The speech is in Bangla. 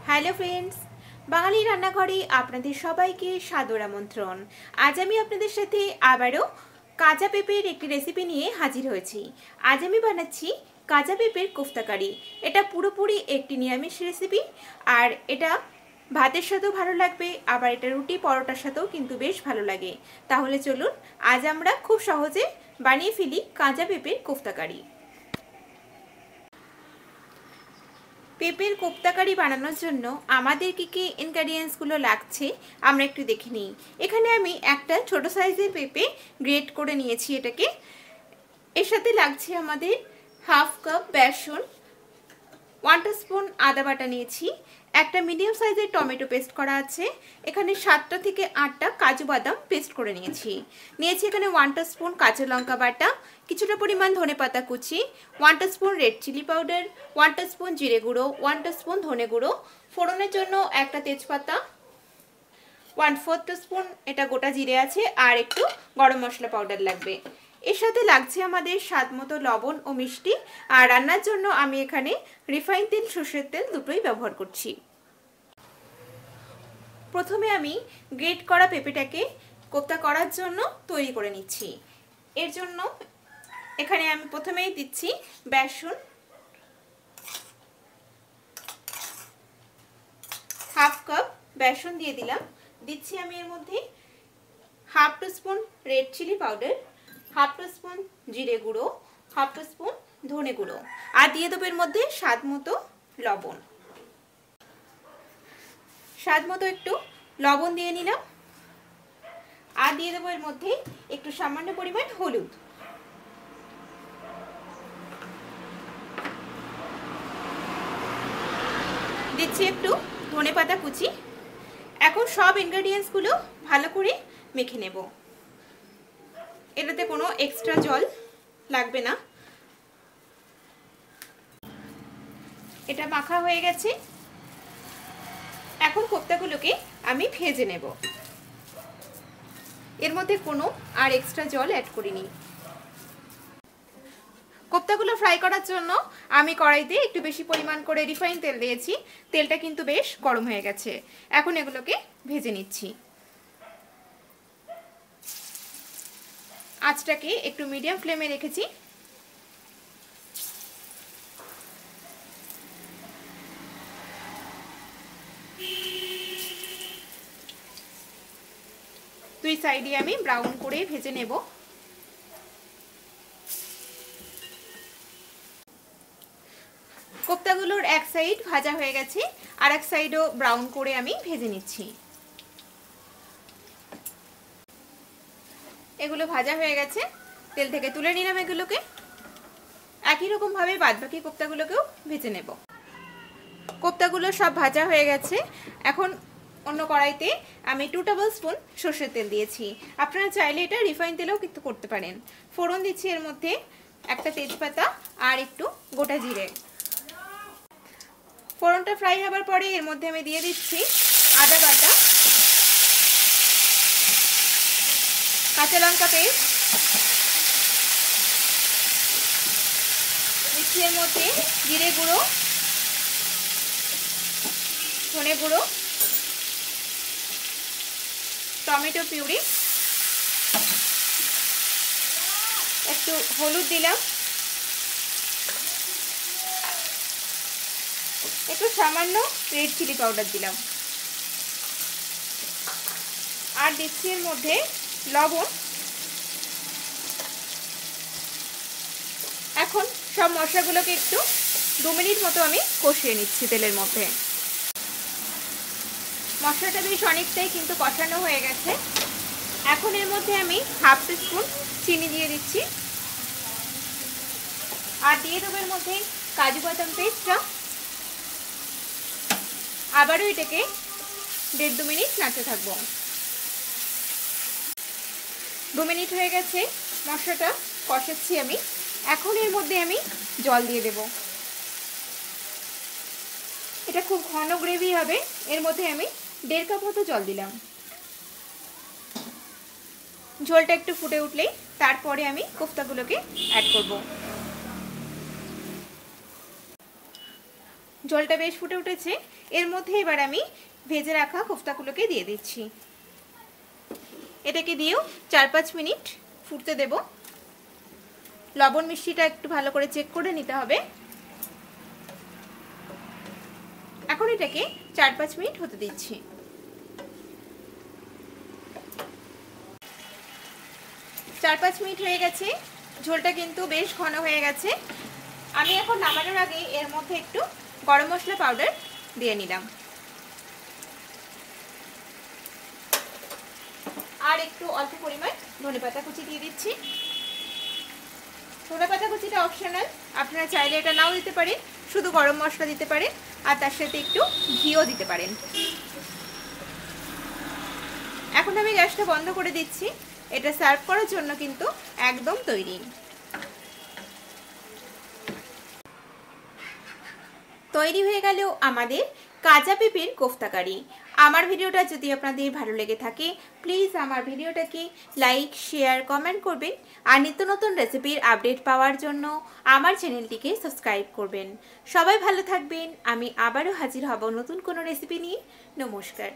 হ্যালো ফ্রেন্ডস, বাঙালি রান্নাঘরে আপনাদের সবাইকে সাদর আমন্ত্রণ। আজ আমি আপনাদের সাথে আবারও কাঁচা পেঁপের একটি রেসিপি নিয়ে হাজির হয়েছি। আজ আমি বানাচ্ছি কাঁচা পেঁপের কোফতা কারি। এটা পুরোপুরি একটি নিরামিষ রেসিপি, আর এটা ভাতের সাথেও ভালো লাগবে, আবার এটা রুটি পরোটার সাথেও কিন্তু বেশ ভালো লাগে। তাহলে চলুন আজ আমরা খুব সহজে বানিয়ে ফেলি কাঁচা পেঁপের কোফতা কারি। পেঁপের কোফতা কারি বানানোর জন্য আমাদের কি ইনগ্রেডিয়েন্টসগুলো লাগছে আমরা একটু দেখে নিই। এখানে আমি একটা ছোট সাইজের পেঁপে গ্রেট করে নিয়েছি এটাকে। এর সাথে লাগছে আমাদের হাফ কাপ বেসন, 1 টিস্পুন আদা বাটা নিয়েছি, একটা মিডিয়াম সাইজের টমেটো পেস্ট করা আছে, এখানে 7টা থেকে 8টা কাজু বাদাম পেস্ট করে নিয়েছি এখানে 1 টিস্পুন কাঁচা লঙ্কা বাটা, কিছুটা পরিমাণ ধনেপাতা কুচি, 1 teaspoon red chilli powder, 1 teaspoon জিরে গুঁড়ো, 1 টিস্পুন ধনে গুঁড়ো, ফোড়নের জন্য একটা তেজপাতা, 1/4 টিস্পুন এটা গোটা জিরে আছে, আর একটু গরম মশলা পাউডার লাগবে। এর সাথে লাগছে আমাদের স্বাদ মতো লবণ ও মিষ্টি। আর রান্নার জন্য আমি এখানে রিফাইন তেল, সরষের তেল দুটোই ব্যবহার করছি। প্রথমে আমি গ্রেট করা পেঁপেটাকে কোফতা করার জন্য তৈরি করে নিচ্ছি। এর জন্য এখানে আমি প্রথমেই দিচ্ছি বেসন, হাফ কাপ বেসন দিয়ে দিলাম। দিচ্ছি আমি এর মধ্যে 1/2 teaspoon red chilli powder, 1/2 teaspoon জিরে গুঁড়ো, 1/2 টিস্পুন ধনে গুঁড়ো, আর দিয়ে দেবো এর মধ্যে স্বাদ মতো লবণ। স্বাদ মতো একটু লবণ দিয়ে নিলাম, আর দিয়ে দেবো এর মধ্যে একটু সামান্য পরিমাণ হলুদ। দিচ্ছি একটু ধনেপাতা কুচি। এখন সব ইনগ্রেডিয়েন্টসগুলো ভালো করে মেখে নেব। এটাতে কোনো এক্সট্রা জল লাগবে না। এটা মাখা হয়ে গেছে। এখন কোফতাগুলোকে আমি ভেজে নেব। এর মধ্যে কোনো আর এক্সট্রা জল অ্যাড করিনি। কোফতাগুলো ফ্রাই করার জন্য আমি কড়াইতে একটু বেশি পরিমাণ করে রিফাইন তেল দিয়েছি। তেলটা কিন্তু বেশ গরম হয়ে গেছে। এখন এগুলোকে ভেজে নিচ্ছি। আঁচটাকে একটু মিডিয়াম ফ্লেমে রেখেছি। দুই সাইডে আমি ব্রাউন করে ভেজে নেব। কোফতাগুলোর এক সাইড ভাজা হয়ে গেছে, আর এক সাইডও ব্রাউন করে আমি ভেজে নিচ্ছি। এগুলো ভাজা হয়ে গেছে, তেল থেকে তুলে নিলাম এগুলোকে। একই রকম ভাবে বাদবাকি কোফতাগুলোকেও ভেজে নেব। কোফতাগুলো সব ভাজা হয়ে গেছে। এখন অন্য কড়াইতে আমি 2 টেবিল স্পুন সরষের তেল দিয়েছি। আপনারা চাইলে এটা রিফাইন তেলেও কিন্তু করতে পারেন। ফোড়ন দিচ্ছি এর মধ্যে একটা তেজপাতা আর একটু গোটা জিরে। ফোড়নটা ফ্রাই হবার পরে এর মধ্যে আমি দিয়ে দিচ্ছি আদা বাটা, কাঁচা লঙ্কা পেস্ট, দিচ্ছি এর মধ্যে জিরে গুঁড়ো, ধনে গুঁড়ো, টমেটো পিউরি, একটু হলুদ দিলাম, একটু সামান্য রেড চিলি পাউডার দিলাম, আর দিচ্ছি এর মধ্যে লবণ। এখন সব মশলাগুলোকে একটু 2 মিনিট মতো আমি কষিয়ে নিচ্ছি তেলের মধ্যে। মশলাটা বেশ অনেকটাই কিন্তু কষানো হয়ে গেছে। এখন এর মধ্যে আমি 1/2 টিস্পুন চিনি দিয়ে দিচ্ছি, আর দিয়ে দেবো এর মধ্যে কাজু বাদাম পেস্টটা। আবারও এটাকে 1.5-2 মিনিট নাড়তে থাকবো। 2 মিনিট হয়ে গেছে, মশলাটা কষাচ্ছি আমি। এখন এর মধ্যে আমি জল দিয়ে দেব। এটা খুব ঘন গ্রেভি হবে। এর মধ্যে আমি 1.5 কাপ মতো জল দিলাম। ঝোলটা একটু ফুটে উঠলেই তারপরে আমি কোফতাগুলোকে অ্যাড করব। ঝোলটা বেশ ফুটে উঠেছে। এর মধ্যে এবার আমি ভেজে রাখা কোফতাগুলোকে দিয়ে দিচ্ছি। এটাকে দিয়েও 4-5 মিনিট ফুটতে দেব। লবণ মিষ্টিটা একটু ভালো করে চেক করে নিতে হবে। এখন এটাকে 4-5 মিনিট হতে দিচ্ছি। 4-5 মিনিট হয়ে গেছে। ঝোলটা কিন্তু বেশ ঘন হয়ে গেছে। আমি এখন নামানোর আগে এর মধ্যে একটু গরম মশলা পাউডার দিয়ে নিলাম, আর একটু অল্প পরিমাণ ধনেপাতা কুচি দিয়ে দিচ্ছি। ধনেপাতা কুচিটা অপশনাল, আপনারা চাইলে এটা নাও দিতে পারেন, শুধু গরম মশলা দিতে পারেন, আর তার সাথে একটু ঘিও দিতে পারেন। এখন আমি গ্যাসটা বন্ধ করে দিচ্ছি। এটা সার্ভ করার জন্য কিন্তু একদম তৈরি। তৈরি হয়ে গেল আমাদের কাঁচা পেঁপের কোফতা কারি। আমার ভিডিওটা যদি আপনাদের ভালো লেগে থাকে প্লিজ আমার ভিডিওটাকে লাইক, শেয়ার, কমেন্ট করবেন। আর নিত্য নতুন রেসিপির আপডেট পাওয়ার জন্য আমার চ্যানেলটিকে সাবস্ক্রাইব করবেন। সবাই ভালো থাকবেন। আমি আবারও হাজির হব নতুন কোনো রেসিপি নিয়ে। নমস্কার।